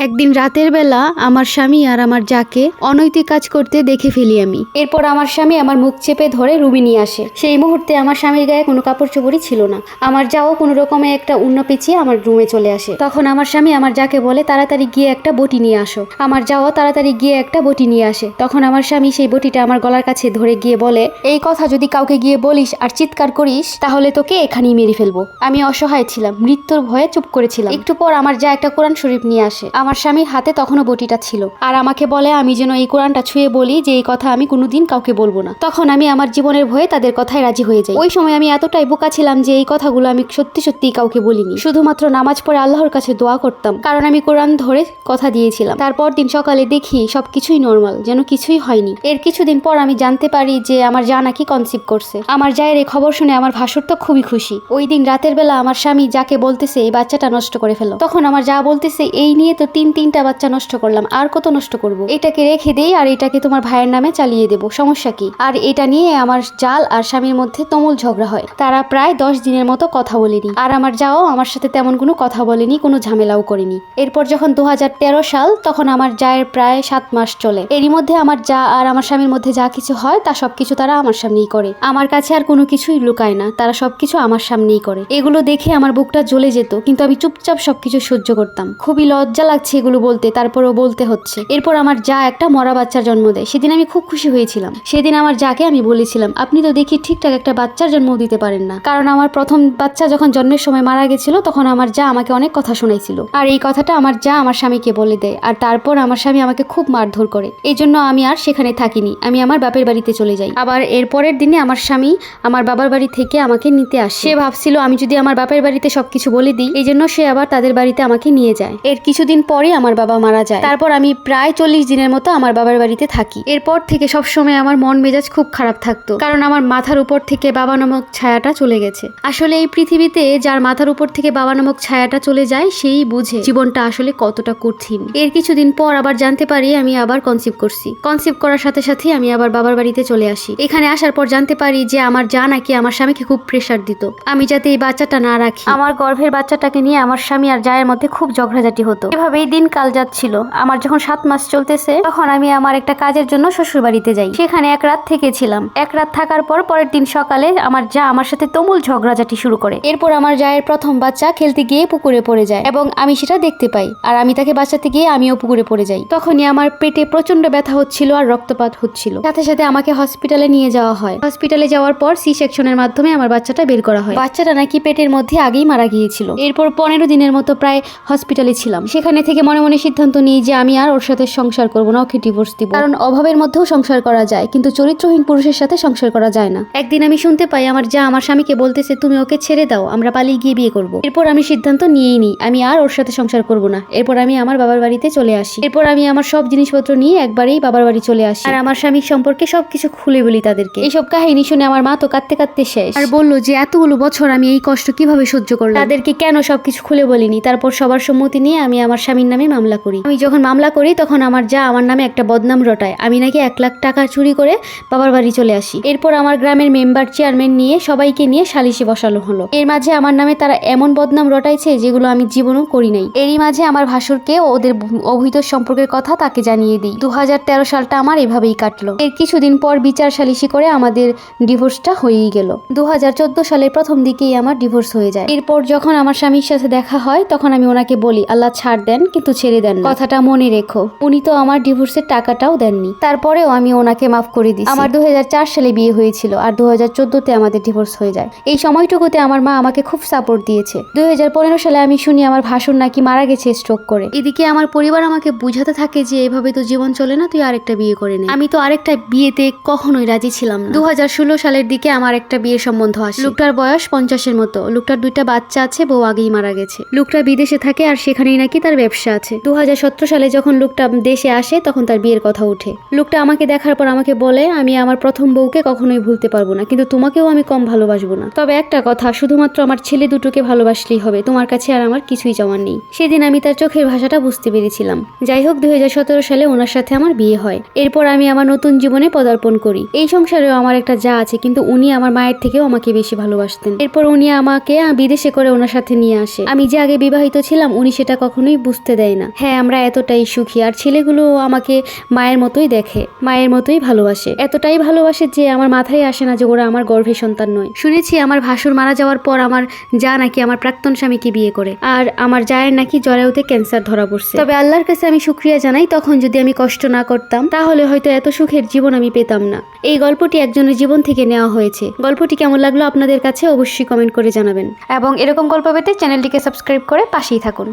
একদিন রাতের বেলা আমার স্বামী আর আমার যাকে অনৈতিক কাজ করতে দেখে ফেলি আমি। এরপর আমার স্বামী আমার মুখ চেপে ধরে রুমে নিয়ে আসে। সেই মুহূর্তে আমার স্বামীর গায়ে কোনো কাপড় চোপড়ই ছিল না। আমার যাও কোনো রকমে একটা উন্ন পেঁচিয়ে আমার রুমে চলে আসে। তখন আমার স্বামী আমার যাকে বলে তাড়াতাড়ি গিয়ে একটা বটি নিয়ে আসো। আমার যাও তাড়াতাড়ি গিয়ে একটা বটি নিয়ে আসে। তখন আমার স্বামী সেই বটিটা আমার গলার কাছে ধরে গিয়ে বলে, এই কথা যদি কাউকে গিয়ে বলিস আর চিৎকার করিস তাহলে তোকে এখানেই মেরে ফেলবো। আমি অসহায় ছিলাম, মৃত্যুর ভয়ে চুপ করেছিলাম। একটু পর আমার যা একটা কোরআন শরীফ নিয়ে আসে। আমার স্বামীর হাতে তখনও বটিটা ছিল আর আমাকে বলে আমি যেন এই কোরআনটা ছুঁয়ে বলি যে এই কথা আমি কোনোদিন কাউকে বলবো না। তখন আমি আমার জীবনের ভয়ে তাদের কথায় রাজি হয়ে যাই। ওই সময় আমি এতটাই বোকা ছিলাম যে এই কথাগুলো আমি সত্যি সত্যিই কাউকে বলিনি। শুধুমাত্র নামাজ পড়ে আল্লাহর কাছে দোয়া করতাম, কারণ আমি কোরআন ধরে কথা দিয়েছিলাম। তারপর দিন সকালে দেখি সবকিছুই নর্মাল, যেন কিছুই হয়নি। এর কিছুদিন পর আমি জানতে পারি যে আমার যা নাকি কনসিভ করছে। আমার জায়ের এই খবর শুনে আমার ভাসুর তো খুবই খুশি। ওই দিন রাতের বেলা আমার স্বামী যাকে বলতেছে এই বাচ্চাটা নষ্ট করে ফেলো। তখন আমার যা বলতেছে এই নিয়ে তো তিনটা বাচ্চা নষ্ট করলাম, আর কত নষ্ট করব? এটাকে রেখে দেই আর এটাকে তোমার ভাইয়ের নামে চালিয়ে দেব, সমস্যা কি? আর এটা নিয়ে আমার জাল আর স্বামীর মধ্যে তুমুল ঝগড়া হয়। তারা প্রায় 10 দিনের মতো কথা বলেনি। আর আমার যাও আমার সাথে তেমন কোনো কথা বলেনি, কোনো ঝামেলাও করেনি। এরপর যখন 2013 সাল, তখন আমার জায়ের প্রায় 7 মাস চলে। এরই মধ্যে আমার যা আর আমার স্বামীর মধ্যে যা কিছু হয় তা সবকিছু তারা আমার সামনেই করে। আমার কাছে আর কোনো কিছুই লুকায় না, তারা সবকিছু আমার সামনেই করে। এগুলো দেখে আমার বুকটা জ্বলে যেত, কিন্তু আমি চুপচাপ সবকিছু সহ্য করতাম। খুবই লজ্জা লাগছে এগুলো বলতে, তারপরও বলতে হচ্ছে। এরপর আমার যা একটা মরা বাচ্চার জন্ম দেয়। সেদিন আমি খুব খুশি হয়েছিলাম। সেদিন আমার যাকে আমি বলেছিলাম, আপনি তো দেখি ঠিকঠাক একটা বাচ্চার জন্ম দিতে পারেন না। কারণ আমার প্রথম বাচ্চা যখন জন্মের সময় মারা গেছিল, তখন আমার যা আমাকে অনেক কথা শোনাইছিল। আর এই কথাটা আমার যা আমার স্বামীকে বলে দেয়। আর তারপর আমার স্বামী আমাকে খুব মারধর করে। এই জন্য আমি আর সেখানে থাকিনি, আমি আমার বাপের বাড়িতে চলে যাই। আবার এর পরের দিনে আমার স্বামী আমার বাবার বাড়ি থেকে আমাকে নিতে আসে। সে ভাবছিল আমি যদি আমার বাপের বাড়িতে সবকিছু বলে দিই, এই জন্য সে আবার তাদের বাড়িতে আমাকে নিয়ে যায়। এর কিছুদিন পরে আমার বাবা মারা যায়। তারপর আমি প্রায় 40 দিনের মতো আমার বাবার বাড়িতে থাকি। এরপর থেকে সবসময় আমার মন মেজাজ খুব খারাপ থাকতো, কারণ আমার মাথার উপর থেকে বাবা নামক ছায়াটা চলে গেছে। আসলে এই পৃথিবীতে যার মাথার উপর থেকে বাবা নামক ছায়াটা চলে যায় সেই বুঝে জীবনটা আসলে কতটা কঠিন। এর কিছুদিন পর আবার জানতে পারি আমি আবার কনসিভ করছি। কনসিভ করার সাথে সাথে আমি আবার বাবার বাড়িতে চলে আসি। এখানে আসার পর জানতে পারি যে আমার যা নাকি আমার স্বামীকে খুব প্রেসার দিত আমি যাতে এই বাচ্চাটা না রাখি। আমার গর্ভের বাচ্চাটাকে নিয়ে আমার স্বামী আর জায়ের মধ্যে খুব ঝগড়াঝাটি হতো। এভাবেই দিন কাল যাচ্ছিল। আমার যখন 7 মাস চলতেছে, তখন আমি আমার একটা কাজের জন্য শ্বশুর বাড়িতে যাই। সেখানে এক রাত থেকেছিলাম। এক রাত থাকার পর পরের দিন সকালে আমার যা আমার সাথে তুমুল ঝগড়াঝাটি শুরু করে। এরপর আমার জায়ের প্রথম বাচ্চা খেলতে গিয়ে পুকুরে পড়ে যায় এবং আমি সেটা দেখতে পাই। আর আমি তাকে বাঁচাতে গিয়ে আমিও পুকুরে পড়ে যাই। তখনই আমার পেটে প্রচন্ড ব্যথা হচ্ছিল আর রক্তপাত হচ্ছিল। সাথে সাথে আমাকে হসপিটালে নিয়ে যাওয়া হয়। হসপিটালে যাওয়ার পর সি সেকশনের মাধ্যমে আমার বাচ্চাটা বের করা হয়। বাচ্চাটা নাকি পেটের মধ্যে আগেই মারা গিয়েছিল। এরপর 15 দিনের মতো প্রায় হসপিটালে ছিলাম। সেখানে থেকে মনে মনে সিদ্ধান্ত নিই যে আমি আর ওর সাথে সংসার করবো না, ওকে ডিভোর্স দিব। কারণ অভাবের মধ্যেও সংসার করা যায়, কিন্তু চরিত্রহীন পুরুষের সাথে সংসার করা যায় না। একদিন আমি শুনতে পাই আমার যা আমার স্বামীকে বলতেছে, তুমি ওকে ছেড়ে দাও, আমরা পালিয়ে গিয়ে বিয়ে করবো। এরপর আমি সিদ্ধান্ত নিয়েই নিই আমি আর ওর সাথে সংসার করব না। এরপর আমি আমার বাবার বাড়িতে চলে আসি। এরপর আমি আমার সব জিনিসপত্র নিয়ে একবারেই বাবার বাড়ি চলে আসি। আর আমার স্বামীর সম্পর্কে সবকিছু খুলে বলি তাদেরকে। এইসব কাহিনী শুনে আমার মা তো কাঁদতে কাঁদতে শেষ, আর বললো যে এতগুলো বছর আমি এই কষ্ট কিভাবে সহ্য করলাম, তাদেরকে কেন সবকিছু খুলে বলিনি। তারপর সবার সম্মতি নিয়ে আমি আমার স্বামীর নামে মামলা করি। আমি যখন মামলা করি তখন আমার যা আমার নামে একটা বদনাম রটায়। আমি নাকি 1 লাখ টাকা চুরি করে বাবার বাড়ি চলে আসি। এরপর আমার গ্রামের মেম্বার চেয়ারম্যান নিয়ে সবাইকে নিয়ে সালিশে বসানো হলো। এর মাঝে আমার নামে তারা এমন বদনাম রটাইছে যেগুলো আমি জীবনেও করি নাই। এরই মাঝে আমার ভাসুরকে ওদের অবৈধ সম্পর্কের কথা তাকে জানিয়ে দিই। 2013 সালটা আমার এভাবেই কাটলো। এর কিছুদিন পর বিচার সালিশি করে আমাদের ডিভোর্সটা হয়েই গেল। 2014 সালের প্রথম দিকেই আমার ডিভোর্স হয়ে যায়। এরপর যখন আমার স্বামীর সাথে দেখা হয় তখন আমি ওনাকে বলি, আল্লাহ ছাড় দেন কিন্তু ছেড়ে দেন না, কথাটা মনে রেখো। উনি তো আমার ডিভোর্সের টাকাটাও দেননি, তারপরেও আমি ওনাকে মাফ করে দিই। আমার 2004 সালে বিয়ে হয়েছিল আর 2014-তে আমাদের ডিভোর্স হয়ে যায়। এই সময়টুকুতে আমার মা আমাকে খুব সাপোর্ট দিয়েছে। 2015 সালে আমি শুনি আমার ভাসুর নাকি মারা গেছে স্ট্রোক করে। এদিকে আমার পরিবার আমাকে বুঝাতে থাকে যে এভাবে তো জীবন চলে না, তুই আরেকটা বিয়ে করে নে। আমি তো আরেকটা বিয়েতে কখনোই রাজি ছিলাম না। 2016 সালের দিকে আমার একটা বিয়ের সম্বন্ধ আসে। লোকটার বয়স 50-এর মতো। লোকটার 2টা বাচ্চা আছে, বউ আগেই মারা গেছে। লোকটা বিদেশে থাকে আর সেখানেই নাকি তার ব্যবসা আছে। 2017 সালে যখন লোকটা দেশে আসে তখন তার বিয়ের কথা ওঠে। লোকটা আমাকে দেখার পর আমাকে বলে, আমি আমার প্রথম বউকে কখনোই ভুলতে পারবো না, কিন্তু তোমাকেও আমি কম ভালোবাসবো না। তবে একটা কথা, শুধুমাত্র আমার ছেলে দুটোকে ভালোবাসলেই হবে, তোমার কাছে আর আমার কিছুই চাওয়ার নেই। সেদিন আমি তার চোখের ভাষাটা বুঝতে পেরেছিলাম। যাই হোক, 2017 সালে ওনার সাথে আমার বিয়ে হয়। এরপর আমি আমার নতুন জীবনে পদার্পণ করি। এই সংসারেও আমার একটা যা আছে, কিন্তু উনি আমার মায়ের থেকেও আমাকে বেশি ভালোবাসতেন। এরপর উনি আমাকে বিদেশে করে ওনার সাথে নিয়ে আসে। আমি যে আগে বিবাহিত ছিলাম উনি সেটা কখনোই বুঝতে বুঝতে দেয় না। হ্যাঁ, আমরা এতটাই সুখী, আর ছেলেগুলো আমাকে মায়ের মতোই দেখে, মায়ের মতোই ভালোবাসে, এতটাই ভালোবাসে যে আমার মাথায় আসে না যে ওরা আমার গর্ভে সন্তান নয়। শুনেছি আমার ভাসুর মারা যাওয়ার পর আমার যা নাকি আমার প্রাক্তন স্বামীকে বিয়ে করে, আর আমার জায়ের নাকি জরায়ুতে ক্যান্সার ধরা পড়ছে। তবে আল্লাহর কাছে আমি শুকরিয়া জানাই, তখন যদি আমি কষ্ট না করতাম তাহলে হয়তো এত সুখের জীবন আমি পেতাম না। এই গল্পটি একজনের জীবন থেকে নেওয়া হয়েছে। গল্পটি কেমন লাগলো আপনাদের কাছে অবশ্যই কমেন্ট করে জানাবেন, এবং এরকম গল্প পেতে চ্যানেলটিকে সাবস্ক্রাইব করে পাশেই থাকুন।